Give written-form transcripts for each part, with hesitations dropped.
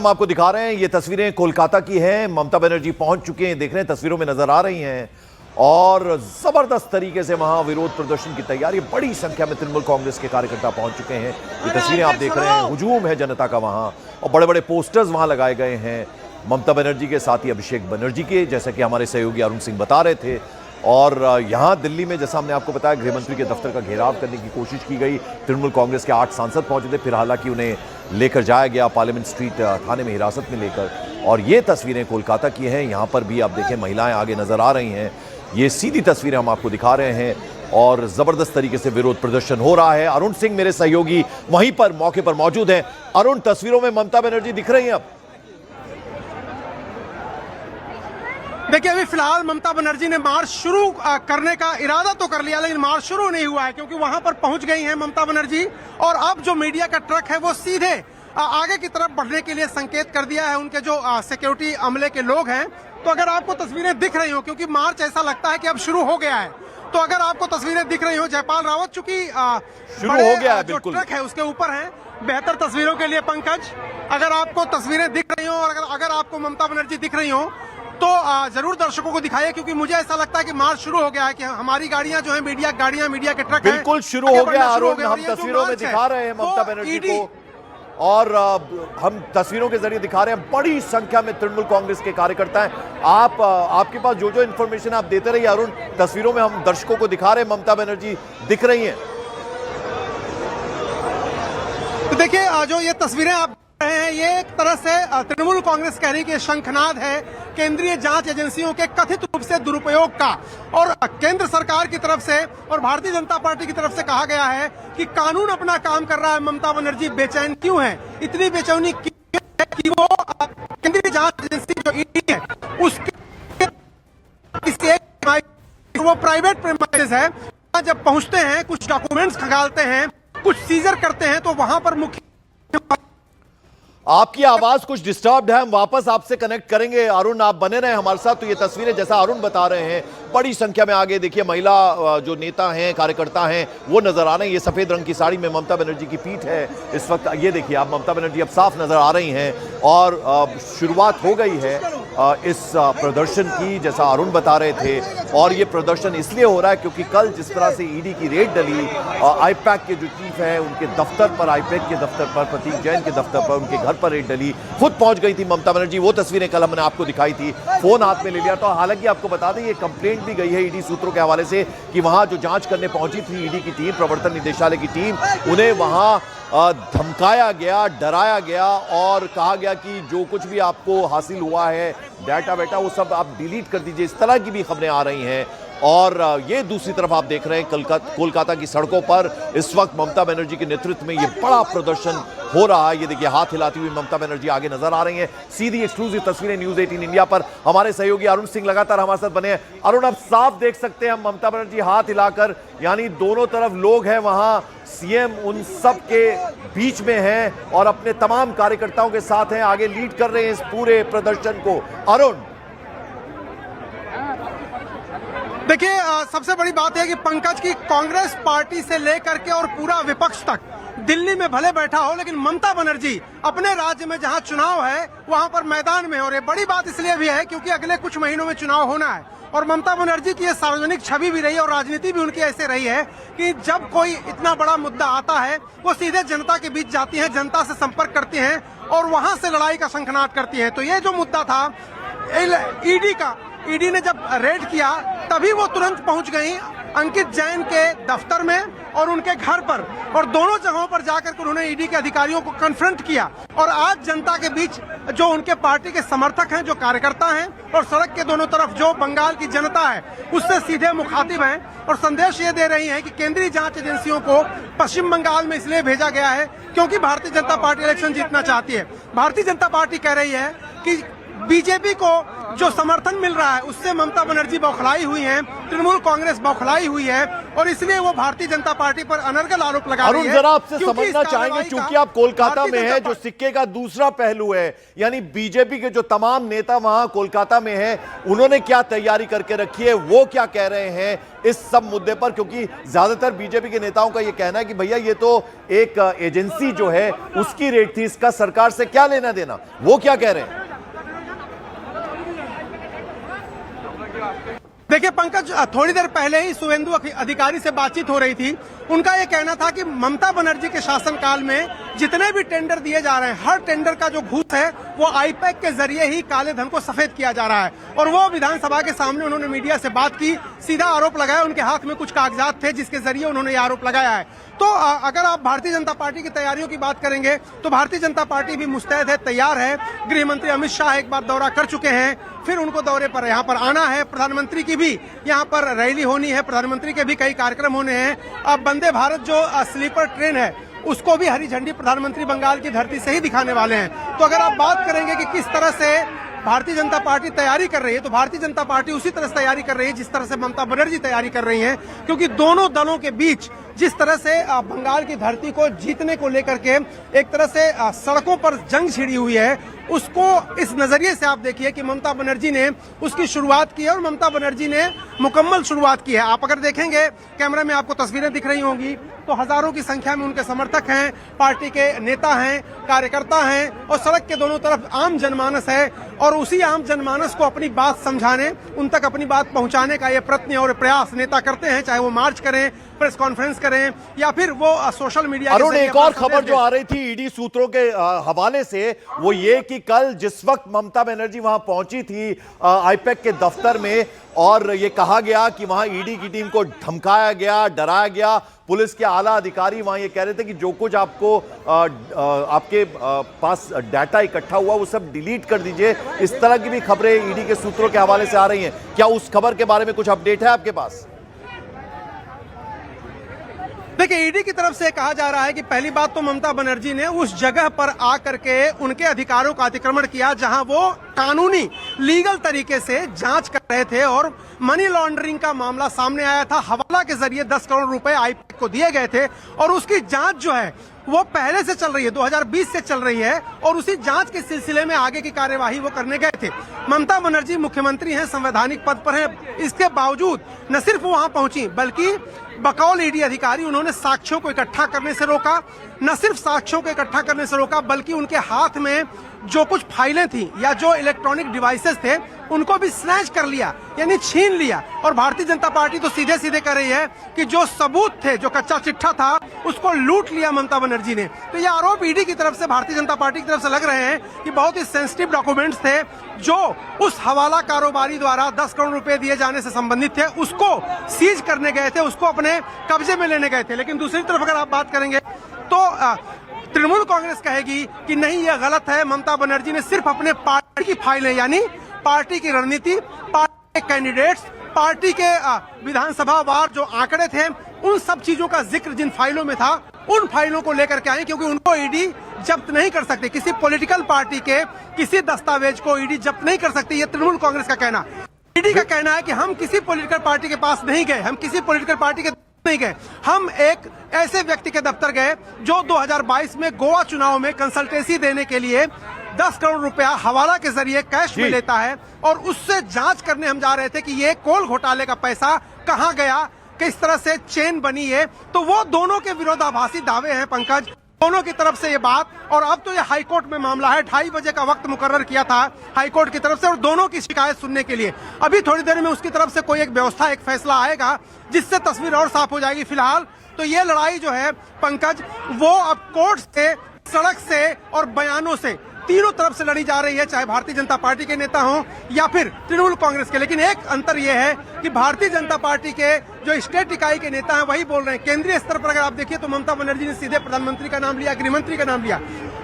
हम आपको दिखा रहे हैं, ये तस्वीरें कोलकाता की हैं। ममता बनर्जी पहुंच चुके हैं, देख रहे हैं तस्वीरों में नजर आ रही हैं, और जबरदस्त तरीके से वहां विरोध प्रदर्शन की तैयारी। बड़ी संख्या में तृणमूल कांग्रेस के कार्यकर्ता पहुंच चुके हैं। ये तस्वीरें आप देख रहे हैं, हुजूम है जनता का वहां, और बड़े बड़े पोस्टर्स वहां लगाए गए हैं ममता बनर्जी के, साथ ही अभिषेक बनर्जी के, जैसा कि हमारे सहयोगी अरुण सिंह बता रहे थे। और यहां दिल्ली में, जैसा हमने आपको बताया, गृहमंत्री के दफ्तर का घेराव करने की कोशिश की गई। तृणमूल कांग्रेस के 8 सांसद पहुंचे थे, फिर हालांकि उन्हें लेकर जाया गया पार्लियामेंट स्ट्रीट थाने में हिरासत में लेकर। और ये तस्वीरें कोलकाता की हैं। यहां पर भी आप देखें, महिलाएं आगे नजर आ रही हैं। ये सीधी तस्वीरें हम आपको दिखा रहे हैं, और जबरदस्त तरीके से विरोध प्रदर्शन हो रहा है। अरुण सिंह मेरे सहयोगी वहीं पर मौके पर मौजूद हैं। अरुण, तस्वीरों में ममता बनर्जी दिख रही हैं अब? देखिए, अभी फिलहाल ममता बनर्जी ने मार्च शुरू करने का इरादा तो कर लिया, लेकिन मार्च शुरू नहीं हुआ है, क्योंकि वहां पर पहुंच गई हैं ममता बनर्जी। और अब जो मीडिया का ट्रक है वो सीधे आगे की तरफ बढ़ने के लिए संकेत कर दिया है उनके जो सिक्योरिटी अमले के लोग हैं। तो अगर आपको तस्वीरें दिख रही हो, क्योंकि मार्च ऐसा लगता है कि अब शुरू हो गया है, तो अगर आपको तस्वीरें दिख रही हो, जयपाल रावत चूंकि शुरू हो गया है, जो ट्रक है उसके ऊपर है। बेहतर तस्वीरों के लिए पंकज, अगर आपको तस्वीरें दिख रही हो और अगर आपको ममता बनर्जी दिख रही हो तो जरूर दर्शकों को दिखाइए, क्योंकि मुझे ऐसा लगता है कि मार्च शुरू हो गया है, कि हमारी गाड़ियां जो है, मीडिया गाड़ियां, मीडिया के ट्रक बिल्कुल शुरू हो गया। अरुण, हम तस्वीरों में दिखा रहे हैं ममता बनर्जी को, और हम तस्वीरों के जरिए दिखा रहे हैं बड़ी संख्या में तृणमूल कांग्रेस के कार्यकर्ता हैं। आपके पास जो इंफॉर्मेशन आप देते रहिए अरुण। तस्वीरों में हम दर्शकों को दिखा रहे हैं, ममता बनर्जी दिख रही हैं। तो देखिए, जो ये तस्वीरें आप रहे हैं, ये एक तरह से तृणमूल कांग्रेस कह रही है कि शंखनाद है केंद्रीय जांच एजेंसियों के कथित रूप से दुरुपयोग का। और केंद्र सरकार की तरफ से और भारतीय जनता पार्टी की तरफ से कहा गया है कि कानून अपना काम कर रहा है, ममता बनर्जी बेचैन क्यों है, इतनी बेचैनी क्यों है कि वो केंद्रीय जांच एजेंसी जो ईडी है उसके वो प्राइवेट प्रेमाइसेस है, जब पहुंचते हैं, कुछ डॉक्यूमेंट्स खंगालते हैं, कुछ सीजर करते हैं, तो वहां पर मुख्य आपकी आवाज कुछ डिस्टर्ब्ड है, हम वापस आपसे कनेक्ट करेंगे। अरुण, आप बने रहे हमारे साथ। तो ये तस्वीरें, जैसा अरुण बता रहे हैं, बड़ी संख्या में आगे देखिए महिला जो नेता हैं, कार्यकर्ता हैं, वो नजर आ रहे हैं। ये सफेद रंग की साड़ी में ममता बनर्जी की पीठ है इस वक्त। ये देखिए आप, ममता बनर्जी अब साफ नजर आ रही हैं, और शुरुआत हो गई है इस प्रदर्शन की, जैसा अरुण बता रहे थे। और ये प्रदर्शन इसलिए हो रहा है क्योंकि कल जिस तरह से ईडी की रेड डली, आईपैक के जो चीफ है उनके दफ्तर पर, आईपैक के दफ्तर पर, प्रतीक जैन के दफ्तर पर, उनके घर पर रेड डली, खुद पहुंच गई थी ममता बनर्जी। वो तस्वीरें कल हमने आपको दिखाई थी, फोन हाथ में ले लिया। तो हालांकि आपको बता दें, ये कंप्लेंट भी गई है ईडी सूत्रों के हवाले से कि वहां जो जांच करने पहुंची थी ईडी की टीम, प्रवर्तन निदेशालय की टीम, उन्हें वहां धमकाया गया, डराया गया, और कहा गया कि जो कुछ भी आपको हासिल हुआ है डाटा बेटा, वो सब आप डिलीट कर दीजिए। इस तरह की भी खबरें आ रही हैं। और ये दूसरी तरफ आप देख रहे हैं कोलकाता की सड़कों पर इस वक्त ममता बनर्जी के नेतृत्व में ये बड़ा प्रदर्शन हो रहा है। ये देखिए, हाथ हिलाती हुई ममता बनर्जी आगे नजर आ रही हैं। सीधी एक्सक्लूसिव तस्वीरें न्यूज 18 इंडिया पर। हमारे सहयोगी अरुण सिंह लगातार हमारे साथ बने हैं। अरुण, अब साफ देख सकते हैं हम ममता बनर्जी हाथ हिलाकर, यानी दोनों तरफ लोग हैं, वहां सीएम उन सब के बीच में हैं और अपने तमाम कार्यकर्ताओं के साथ हैं, आगे लीड कर रहे हैं इस पूरे प्रदर्शन को। अरुण, देखिए, सबसे बड़ी बात है कि पंकज की कांग्रेस पार्टी से लेकर के और पूरा विपक्ष तक दिल्ली में भले बैठा हो, लेकिन ममता बनर्जी अपने राज्य में जहां चुनाव है वहां पर मैदान में। और ये बड़ी बात इसलिए भी है क्योंकि अगले कुछ महीनों में चुनाव होना है, और ममता बनर्जी की ये सार्वजनिक छवि भी रही है और राजनीति भी उनकी ऐसे रही है कि जब कोई इतना बड़ा मुद्दा आता है वो सीधे जनता के बीच जाती हैं, जनता से संपर्क करती हैं और वहां से लड़ाई का शंखनाद करती हैं। तो ये जो मुद्दा था ईडी ने जब रेड किया, तभी वो तुरंत पहुंच गई अंकित जैन के दफ्तर में और उनके घर पर, और दोनों जगहों पर जाकर उन्होंने ईडी के अधिकारियों को कन्फ्रंट किया। और आज जनता के बीच जो उनके पार्टी के समर्थक हैं, जो कार्यकर्ता हैं, और सड़क के दोनों तरफ जो बंगाल की जनता है, उससे सीधे मुखातिब हैं और संदेश ये दे रही हैं कि केंद्रीय जांच एजेंसियों को पश्चिम बंगाल में इसलिए भेजा गया है क्योंकि भारतीय जनता पार्टी इलेक्शन जीतना चाहती है। भारतीय जनता पार्टी कह रही है कि बीजेपी को जो समर्थन मिल रहा है उससे ममता बनर्जी बौखलाई हुई हैं, तृणमूल कांग्रेस बौखलाई हुई है और इसलिए वो भारतीय जनता पार्टी पर अनर्गल आरोप लगा रही है। अरुण, जरा आपसे समझना चाहेंगे, क्योंकि आप कोलकाता में हैं, जो सिक्के का दूसरा पहलू है, यानी बीजेपी के जो तमाम नेता वहां कोलकाता में हैं, उन्होंने क्या तैयारी करके रखी है, वो क्या कह रहे हैं इस सब मुद्दे पर? क्योंकि ज्यादातर बीजेपी के नेताओं का यह कहना है कि भैया ये तो एक एजेंसी जो है उसकी रेट थी, इसका सरकार से क्या लेना देना। वो क्या कह रहे हैं? देखिए पंकज, थोड़ी देर पहले ही शुभेंदु अधिकारी से बातचीत हो रही थी। उनका यह कहना था कि ममता बनर्जी के शासनकाल में जितने भी टेंडर दिए जा रहे हैं, हर टेंडर का जो घूस है वो आईपैक के जरिए ही काले धन को सफेद किया जा रहा है। और वो विधानसभा के सामने उन्होंने मीडिया से बात की, सीधा आरोप लगाया। उनके हाथ में कुछ कागजात थे जिसके जरिए उन्होंने ये आरोप लगाया है। तो अगर आप भारतीय जनता पार्टी की तैयारियों की बात करेंगे तो भारतीय जनता पार्टी भी मुस्तैद है, तैयार है। गृह मंत्री अमित शाह एक बार दौरा कर चुके हैं, फिर उनको दौरे पर यहाँ पर आना है। प्रधानमंत्री की भी यहाँ पर रैली होनी है, प्रधानमंत्री के भी कई कार्यक्रम होने हैं। अब वंदे भारत जो स्लीपर ट्रेन है उसको भी हरी झंडी प्रधानमंत्री बंगाल की धरती से ही दिखाने वाले हैं। तो अगर आप बात करेंगे कि किस तरह से भारतीय जनता पार्टी तैयारी कर रही है, तो भारतीय जनता पार्टी उसी तरह से तैयारी कर रही है जिस तरह से ममता बनर्जी तैयारी कर रही हैं। क्योंकि दोनों दलों के बीच जिस तरह से बंगाल की धरती को जीतने को लेकर के एक तरह से सड़कों पर जंग छिड़ी हुई है, उसको इस नजरिए से आप देखिए कि ममता बनर्जी ने उसकी शुरुआत की है और ममता बनर्जी ने मुकम्मल शुरुआत की है। आप अगर देखेंगे, कैमरा में आपको तस्वीरें दिख रही होंगी, तो हजारों की संख्या में उनके समर्थक हैं, पार्टी के नेता हैं, कार्यकर्ता हैं और सड़क के दोनों तरफ आम जनमानस है। और उसी आम जनमानस को अपनी बात समझाने, उन तक अपनी बात पहुंचाने का ये प्रयत्न और प्रयास नेता करते हैं, चाहे वो मार्च करें, प्रेस कॉन्फ्रेंस करें या फिर वो सोशल मीडिया। अरुण, एक और खबर जो आ रही थी ईडी सूत्रों के हवाले से, वो ये कि कल जिस वक्त ममता बनर्जी वहां पहुंची थी आईपैक के दफ्तर में, और ये कहा गया कि वहां ईडी की टीम को धमकाया गया, डराया गया। पुलिस के आला अधिकारी वहां ये कह रहे थे कि जो कुछ आपको आपके पास डाटा इकट्ठा हुआ वो सब डिलीट कर दीजिए। इस तरह की भी खबरें ईडी के सूत्रों के हवाले से आ रही हैं। क्या उस खबर के बारे में कुछ अपडेट है आपके पास? देखिए, ईडी की तरफ से कहा जा रहा है कि पहली बात तो ममता बनर्जी ने उस जगह पर आकर के उनके अधिकारों का अतिक्रमण किया जहां वो कानूनी लीगल तरीके से जांच कर रहे थे और मनी लॉन्ड्रिंग का मामला सामने आया था। हवाला के जरिए 10 करोड़ रुपए आईपैक को दिए गए थे और उसकी जांच जो है वो पहले से चल रही है, 2020 से चल रही है और उसी जांच के सिलसिले में आगे की कार्यवाही वो करने गए थे। ममता बनर्जी मुख्यमंत्री हैं, संवैधानिक पद पर हैं, इसके बावजूद न सिर्फ वहां पहुंची बल्कि बकौल ईडी अधिकारी उन्होंने साक्ष्यों को इकट्ठा करने से रोका। न सिर्फ साक्ष्यों को इकट्ठा करने से रोका बल्कि उनके हाथ में जो कुछ फाइलें थी या जो इलेक्ट्रॉनिक डिवाइसेस थे उनको भी स्नैच कर लिया, यानी छीन लिया। और भारतीय जनता पार्टी तो सीधे सीधे कर रही है कि जो सबूत थे, जो कच्चा चिट्ठा था, उसको लूट लिया ममता बनर्जी ने। तो ये आरोप ईडी की तरफ से, भारतीय जनता पार्टी की तरफ से लग रहे हैं कि बहुत ही सेंसिटिव डॉक्यूमेंट्स थे जो उस हवाला कारोबारी द्वारा 10 करोड़ रुपए दिए जाने से संबंधित थे, उसको सीज करने गए थे, उसको अपने कब्जे में लेने गए थे। लेकिन दूसरी तरफ अगर आप बात करेंगे तो तृणमूल कांग्रेस कहेगी कि नहीं, यह गलत है। ममता बनर्जी ने सिर्फ अपने पार्टी की फाइलें, यानी पार्टी की रणनीति, पार्टी के कैंडिडेट्स, पार्टी के विधानसभा वार जो आंकड़े थे, उन सब चीजों का जिक्र जिन फाइलों में था, उन फाइलों को लेकर के आई, क्योंकि उनको ईडी जब्त नहीं कर सकती। किसी पॉलिटिकल पार्टी के किसी दस्तावेज को ईडी जब्त नहीं कर सकती, ये तृणमूल कांग्रेस का कहना। ईडी का कहना है कि हम किसी पॉलिटिकल पार्टी के पास नहीं गए, हम किसी पॉलिटिकल पार्टी के नहीं गए, हम एक ऐसे व्यक्ति के दफ्तर गए जो 2022 में गोवा चुनाव में कंसल्टेंसी देने के लिए 10 करोड़ रुपया हवाला के जरिए कैश में लेता है और उससे जांच करने हम जा रहे थे कि ये कोल घोटाले का पैसा कहां गया, किस तरह से चेन बनी है। तो वो दोनों के विरोधाभासी दावे हैं पंकज, दोनों की तरफ से ये बात। और अब तो ये हाईकोर्ट में मामला है, 2:30 बजे का वक्त मुकर्रर किया था हाईकोर्ट की तरफ से और दोनों की शिकायत सुनने के लिए। अभी थोड़ी देर में उसकी तरफ से कोई एक व्यवस्था, एक फैसला आएगा जिससे तस्वीर और साफ हो जाएगी। फिलहाल तो ये लड़ाई जो है पंकज, वो अब कोर्ट से, सड़क से और बयानों से, तीनों तरफ से लड़ी जा रही है, चाहे भारतीय जनता पार्टी के नेता हों या फिर तृणमूल कांग्रेस के। लेकिन एक अंतर यह है कि भारतीय जनता पार्टी के जो स्टेट इकाई के नेता हैं वही बोल रहे हैं। केंद्रीय स्तर पर अगर आप देखिए तो ममता बनर्जी ने सीधे प्रधानमंत्री का नाम लिया, गृहमंत्री का नाम लिया,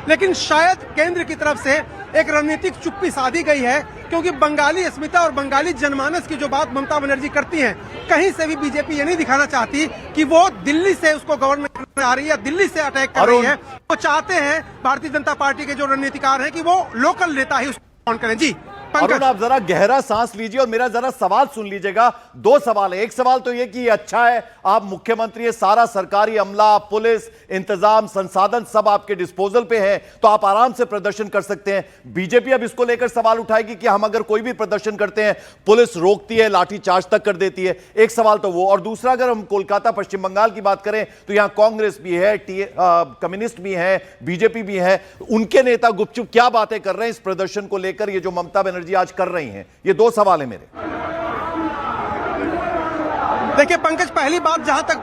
लेकिन शायद केंद्र की तरफ से एक रणनीतिक चुप्पी साधी गई है, क्योंकि बंगाली अस्मिता और बंगाली जनमानस की जो बात ममता बनर्जी करती हैं, कहीं से भी बीजेपी ये नहीं दिखाना चाहती कि वो दिल्ली से उसको गवर्नमेंट करने आ रही है, दिल्ली से अटैक कर रही है। वो चाहते हैं भारतीय जनता पार्टी के जो रणनीतिकार हैं कि वो लोकल नेता ही उसको करें। जी अरुण आप जरा गहरा सांस लीजिए और मेरा जरा सवाल सुन लीजिएगा। दो सवाल है। एक सवाल तो ये कि ये अच्छा है, आप मुख्यमंत्री है, सारा सरकारी अमला, पुलिस, इंतजाम, संसाधन सब आपके डिस्पोजल पे है, तो आप आराम से प्रदर्शन कर सकते हैं। बीजेपी अब इसको लेकर सवाल उठाएगी कि हम अगर कोई भी प्रदर्शन करते हैं पुलिस रोकती है, लाठीचार्ज तक कर देती है। एक सवाल तो वो, और दूसरा अगर हम कोलकाता पश्चिम बंगाल की बात करें तो यहां कांग्रेस भी है, कम्युनिस्ट भी है, बीजेपी भी है। उनके नेता गुपचुप क्या बातें कर रहे हैं इस प्रदर्शन को लेकर, ये जो ममता बनर्जी आज कर रही हैं? ये दो सवाल है मेरे। देखिए पंकज, पहली बात जहां तक